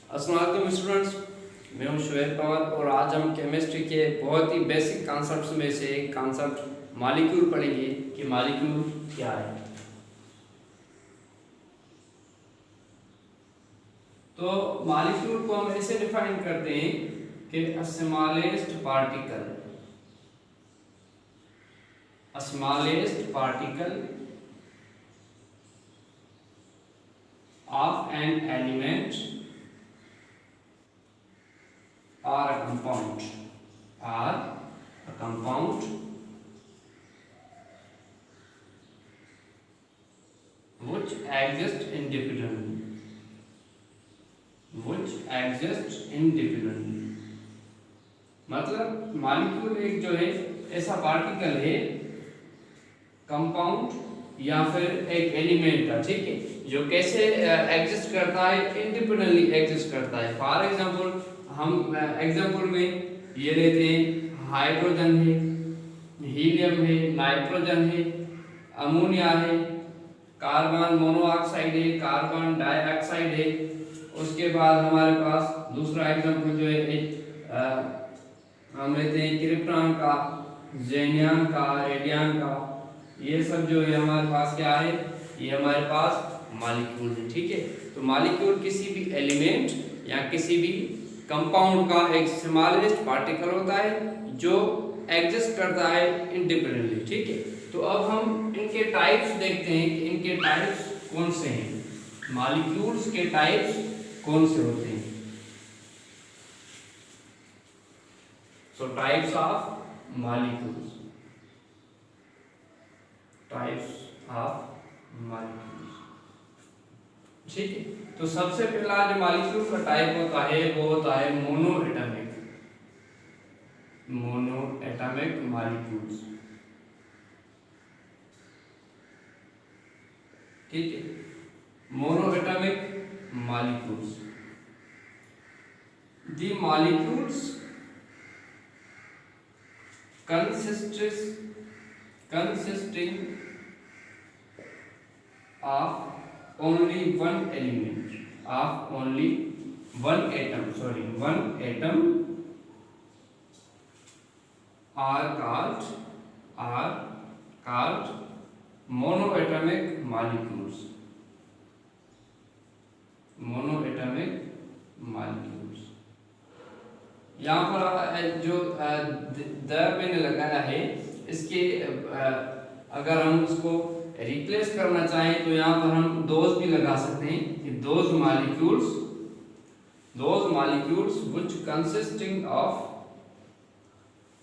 अस्सलाम वालेकुम स्टूडेंट्स, मैं हूं शुएब पवार और आज हम केमिस्ट्री के बहुत ही बेसिक कॉन्सेप्ट्स में से एक कॉन्सेप्ट मॉलिक्यूल पढ़ेंगे कि मॉलिक्यूल क्या है। तो मॉलिक्यूल को हम ऐसे डिफाइन करते हैं कि smallest particle of an element or a compound which exists independently। मतलब मॉलिक्यूल एक जो है ऐसा पार्टिकल है, कंपाउंड या फिर एक एलिमेंट का, ठीक है, जो कैसे एग्जिस्ट करता है, इंडिपेंडेंटली एग्जिस्ट करता है। फॉर एग्जांपल हम एग्जांपल में ये लेते हैं, हाइड्रोजन है, हीलियम है, नाइट्रोजन है, अमोनिया है, कार्बन मोनोऑक्साइड है, कार्बन डाइऑक्साइड है। उसके बाद हमारे पास दूसरा एग्जांपल जो है हम लेते हैं क्रिप्टॉन का, जेनियम का, रेडियम का। ये सब जो है हमारे पास क्या है, ये हमारे पास मॉलिक्यूल है, ठीक है। तो मॉलिक्यूल किसी भी एलिमेंट या किसी भी कंपाउंड का एक स्मॉलेस्ट पार्टिकल होता है जो एग्जिस्ट करता है इंडिपेंडेंटली, ठीक है। तो अब हम इनके टाइप्स देखते हैं कि इनके टाइप्स कौन से हैं, मॉलिक्यूल्स के टाइप्स कौन से होते हैं। सो टाइप्स ऑफ मॉलिक्यूल्स, ठीक है। तो सबसे पहला जो मॉलिक्यूल का टाइप होता है वो होता है मोनोएटॉमिक मॉलिक्यूल्स, ठीक है। Monoatomic molecules, the molecules consisting of only one atom are called monoatomic molecules। यहाँ पर जो द मैंने लगाया है, इसके अगर हम उसको रिप्लेस करना चाहें तो यहाँ पर हम दोज भी लगा सकते हैं कि those molecules which consisting of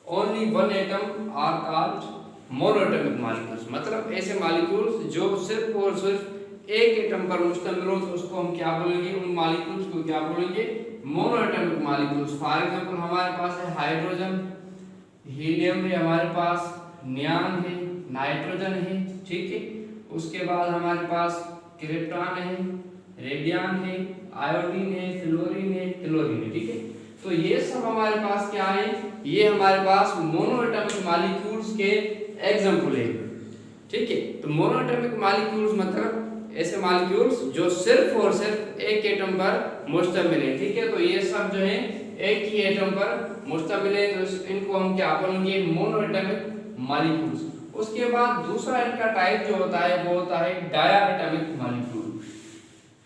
only one atom are called monoatomic molecules। मतलब ऐसे मॉलिक्यूल्स जो सिर्फ और सिर्फ एक एटम पर मुश्तमिल हो तो उसको हम क्या बोलेंगे, उन मॉलिक्यूल्स को क्या बोलेंगे, मोनोएटॉमिक मॉलिक्यूल्स। फॉर एग्जांपल हमारे पास है हाइड्रोजन, हीलियम है, हमारे पास नियॉन है, नाइट्रोजन है, ठीक है। उसके बाद हमारे पास क्रिप्टॉन है, रेडियम है, आयोडीन है, फ्लोरीन है, क्लोरीन है, ठीक है। तो ये सब हमारे पास क्या है, ये हमारे पास मोनोएटॉमिक मॉलिक्यूल्स के एग्जांपल है, ठीक है। तो मोनोएटॉमिक मॉलिक्यूल्स मतलब ऐसे मॉलिक्यूल्स जो सिर्फ और सिर्फ एक एटम पर मुश्तमिल है, ठीक है। तो ये सब जो है एक ही एटम पर मुश्तमिल है, तो इनको हम क्या बोलेंगे, मोनोएटॉमिक मॉलिक्यूल्स। उसके बाद दूसरा इनका टाइप जो होता है वो होता है डायएटॉमिक मॉलिक्यूल।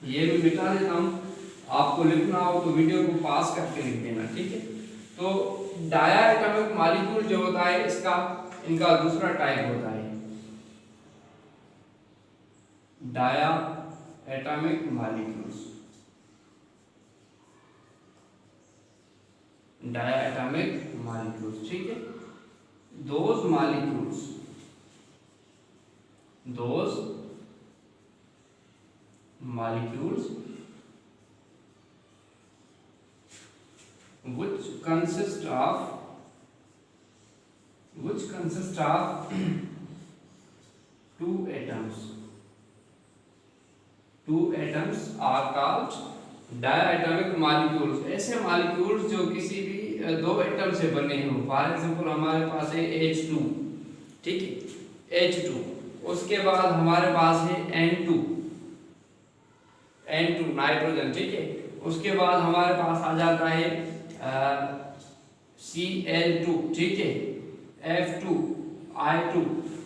ये भी मिटा देता हूं, आपको लिखना हो तो वीडियो को पास करके लिख देना, ठीक है। तो डायएटॉमिक मॉलिक्यूल जो होता है इनका दूसरा टाइप होता है डायएटॉमिक मॉलिक्यूल्स। ठीक है। those molecules which consist of two atoms are called diatomic molecules. ऐसे मॉलिक्यूल्स जो किसी भी दो एटम से बने हों। फॉर एग्जांपल हमारे पास है H2, ठीक है, H2। उसके बाद हमारे पास है N2 नाइट्रोजन, ठीक है। उसके बाद हमारे पास आ जाता है Cl2, ठीक है, F2I2।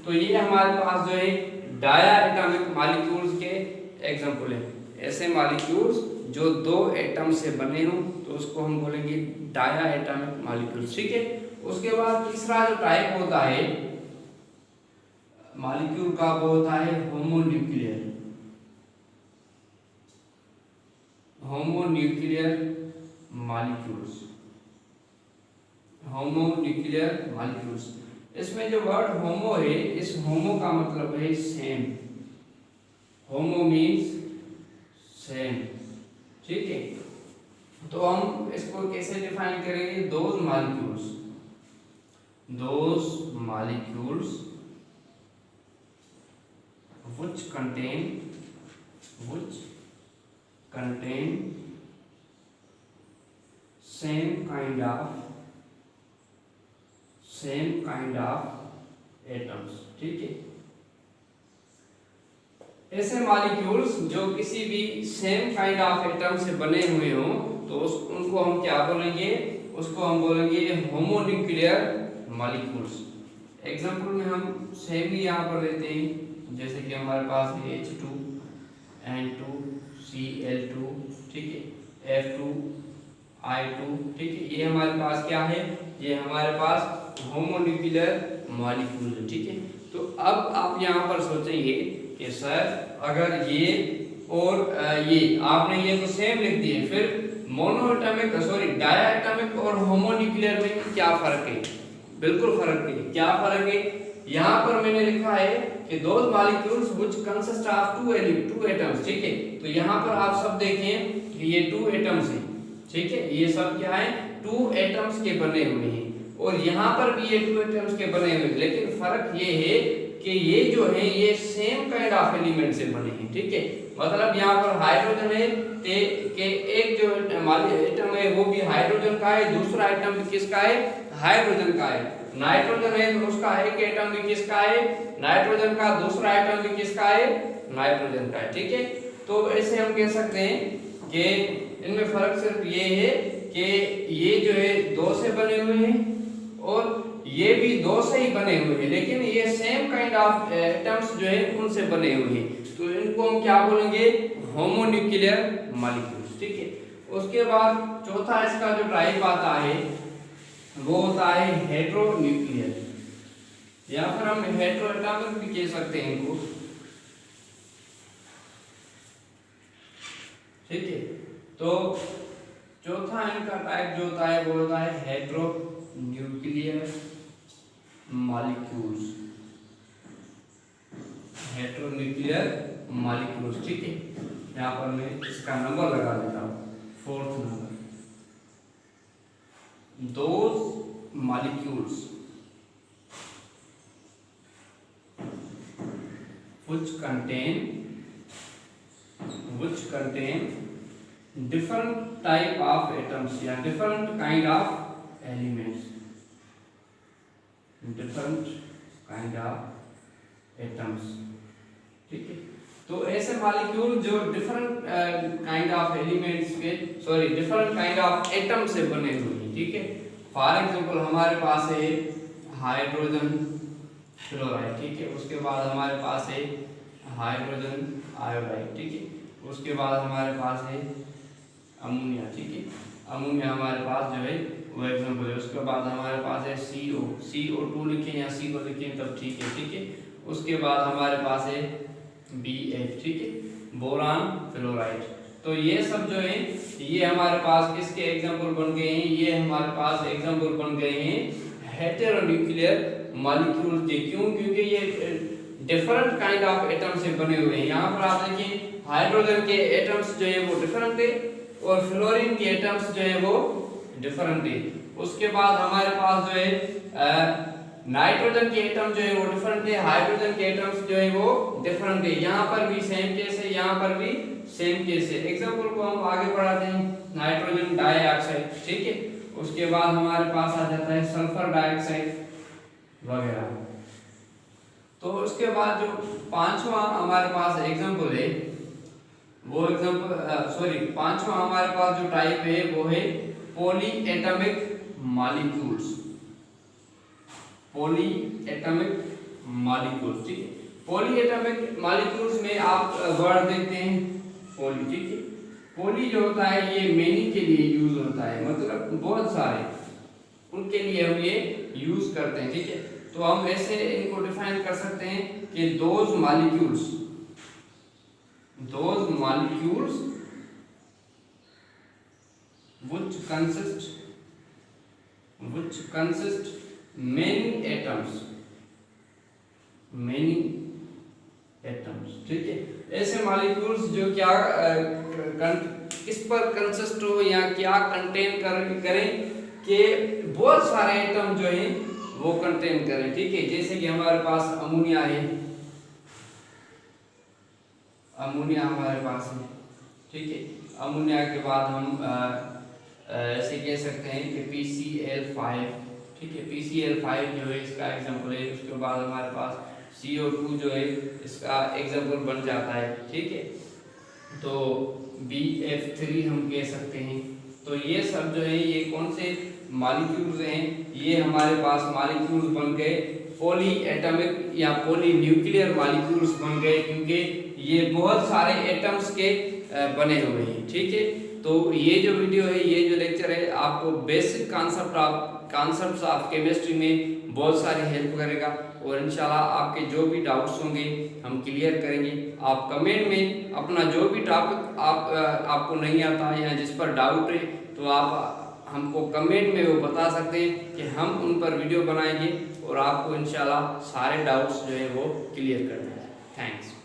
तो ये हमारे पास जो है डाया एटॉमिक मॉलिक्यूल्स के एग्जांपल है। ऐसे मॉलिक्यूल्स जो दो एटम से बने हों तो उसको हम बोलेंगे डाया एटॉमिक मॉलिक्यूल्स, ठीक है। उसके बाद तीसरा जो टाइप होता है मॉलिक्यूल का वो होता है homonuclear. Homonuclear molecules, homonuclear molecules. इसमें जो वर्ड होमो है, इस होमो का मतलब है सेम। होमो मीन्स सेम, ठीक है। तो हम इसको कैसे डिफाइन करेंगे? Those molecules which contain same kind of atoms, ठीक है। ऐसे मॉलिक्यूल्स जो किसी भी सेम काइंड ऑफ एटम से बने हुए हों तो उनको हम क्या बोलेंगे? उसको हम बोलेंगे होमोन्यूक्लियर मॉलिक्यूल्स। एग्जांपल में हम सेम ही यहाँ पर लेते हैं, जैसे कि हमारे पास है H2N2Cl2, ठीक है, F2I2, ठीक है। ये हमारे पास क्या है? ये हमारे पास होमोन्यूक्लियर मॉलिक्यूल है, ठीक है। तो अब आप यहाँ पर सोचेंगे कि सर अगर ये और ये आपने ये तो सेम लिख दिए, फिर मोनोएटॉमिक डायएटॉमिक और होमोन्यूक्लियर में क्या फर्क है? बिल्कुल फर्क है। क्या फर्क है? यहाँ पर मैंने लिखा है कि those molecules which consist of two atoms, ठीक है। तो यहाँ पर आप सब देखें कि ये टू एटम्स हैं, ठीक है। ये सब क्या है? टू एटम्स के बने हुए हैं। और यहाँ पर भी ये टू एटम्स के बने हुए हैं, लेकिन फर्क ये है कि ये जो है ये सेम काइंड ऑफ एलिमेंट से बने हैं, ठीक है। मतलब यहाँ पर हाइड्रोजन है कि एक जो एटम है वो भी हाइड्रोजन का है, दूसरा एटम भी किसका है? हाइड्रोजन का है। नाइट्रोजन है तो उसका एक एटम भी किसका है? नाइट्रोजन का। दूसरा एटम भी किसका है? नाइट्रोजन का है, ठीक है। तो ऐसे हम कह सकते हैं कि इनमें फर्क सिर्फ ये है कि ये जो है दो से बने हुए हैं और ये भी दो से ही बने हुए हैं, लेकिन ये सेम काइंड ऑफ एटम्स जो है उनसे बने हुए हैं। तो इनको हम क्या बोलेंगे? होमोन्यूक्लियर मॉलिक्यूल्स, ठीक है। उसके बाद चौथा इसका जो टाइप आता है वो होता है हेटेरोन्यूक्लियर, या फिर हम हेटेरोएटॉमिक भी कह सकते हैं इनको, ठीक है। तो चौथा इनका टाइप जो होता है वो होता है हेटेरोन्यूक्लियर मॉलिक्यूल्स। हेटेरोन्यूक्लियर मॉलिक्यूल्स, ठीक है। यहाँ पर मैं इसका नंबर लगा देता हूँ, 4th number. Those molecules which contain different type of atoms या different kind of elements, different kind of atoms, ठीक है। तो ऐसे मॉलिक्यूल जो डिफरेंट काइंड ऑफ एलिमेंट्स के डिफरेंट काइंड ऑफ एटम से बने हुए हैं, ठीक है। फॉर एग्जांपल हमारे पास है हाइड्रोजन फ्लोराइड, ठीक है। उसके बाद हमारे पास है हाइड्रोजन आयोडाइड, ठीक है। उसके बाद हमारे पास है अमोनिया, ठीक है। अमोनिया हमारे पास जो है वो एग्जांपल है। उसके बाद हमारे पास है CO2 लिखें या C को लिखें तब ठीक है, ठीक है। उसके बाद हमारे पास है BF, ठीक है, बोरान फ्लोराइड। तो ये सब जो है ये हमारे पास किसके एग्जांपल बन गए हैं? ये हमारे पास एग्जांपल बन गए हैं हेटेरोन्यूक्लियर मॉलिक्यूल्स के। क्यों? क्योंकि ये डिफरेंट काइंड ऑफ एटम से बने हुए हैं। यहाँ पर आप देखिए हाइड्रोजन के एटम्स जो है वो डिफरेंट है और फ्लोरीन के एटम्स जो है वो डिफरेंट है। उसके बाद हमारे पास जो है नाइट्रोजन के एटम जो है वो डिफरेंट है, हाइड्रोजन के एटम्स जो है वो डिफरेंट है। यहाँ पर भी सेम केस है, यहाँ पर भी सेम केस है। एग्जांपल को हम आगे बढ़ाते हैं, नाइट्रोजन डाइऑक्साइड, ठीक है। उसके बाद हमारे पास आ जाता है सल्फर डाइऑक्साइड वगैरह। तो उसके बाद जो पांचवा हमारे पास एग्जांपल है वो एग्जांपल पांचवा हमारे पास जो टाइप है वो है पॉलीएटॉमिक मॉलिक्यूल्स। पॉलीएटॉमिक मॉलिक्यूल्स, ठीक है। पॉलीएटॉमिक मॉलिक्यूल्स में आप वर्ड देखते हैं पॉली, ठीक है। पॉली जो होता है ये मेनी के लिए यूज होता है, मतलब बहुत सारे उनके लिए हम ये यूज करते हैं, ठीक है। तो हम ऐसे इनको डिफाइन कर सकते हैं कि those molecules which consist many atoms, ठीक है। ऐसे मॉलिक्यूल्स जो क्या किस पर कंसिस्ट हो या क्या कंटेन करें कि बहुत सारे एटम जो है वो कंटेन करें, ठीक है। जैसे कि हमारे पास अमोनिया है, अमोनिया हमारे पास है, ठीक है। अमोनिया के बाद हम ऐसे कह सकते हैं कि PCl5, ठीक है। PCl5 जो है इसका एग्जांपल है। उसके बाद हमारे पास CO2 जो है इसका एग्जांपल बन जाता है, ठीक है। तो BF3 हम कह सकते हैं। तो ये सब जो है ये कौन से मॉलिक्यूल्स हैं, ये हमारे पास मॉलिक्यूल्स बन गए पॉलीएटॉमिक या पॉलीन्यूक्लियर मॉलिक्यूल्स बन गए, क्योंकि ये बहुत सारे एटम्स के बने हुए हैं, ठीक है। तो ये जो वीडियो है, ये जो लेक्चर है, आपको बेसिक कॉन्सेप्ट्स ऑफ केमिस्ट्री में बहुत सारी हेल्प करेगा और इंशाल्लाह आपके जो भी डाउट्स होंगे हम क्लियर करेंगे। आप कमेंट में अपना जो भी टॉपिक आपको नहीं आता या जिस पर डाउट है तो आप हमको कमेंट में वो बता सकते हैं कि हम उन पर वीडियो बनाएंगे और आपको इंशाल्लाह सारे डाउट्स जो है वो क्लियर कर देंगे। थैंक्स।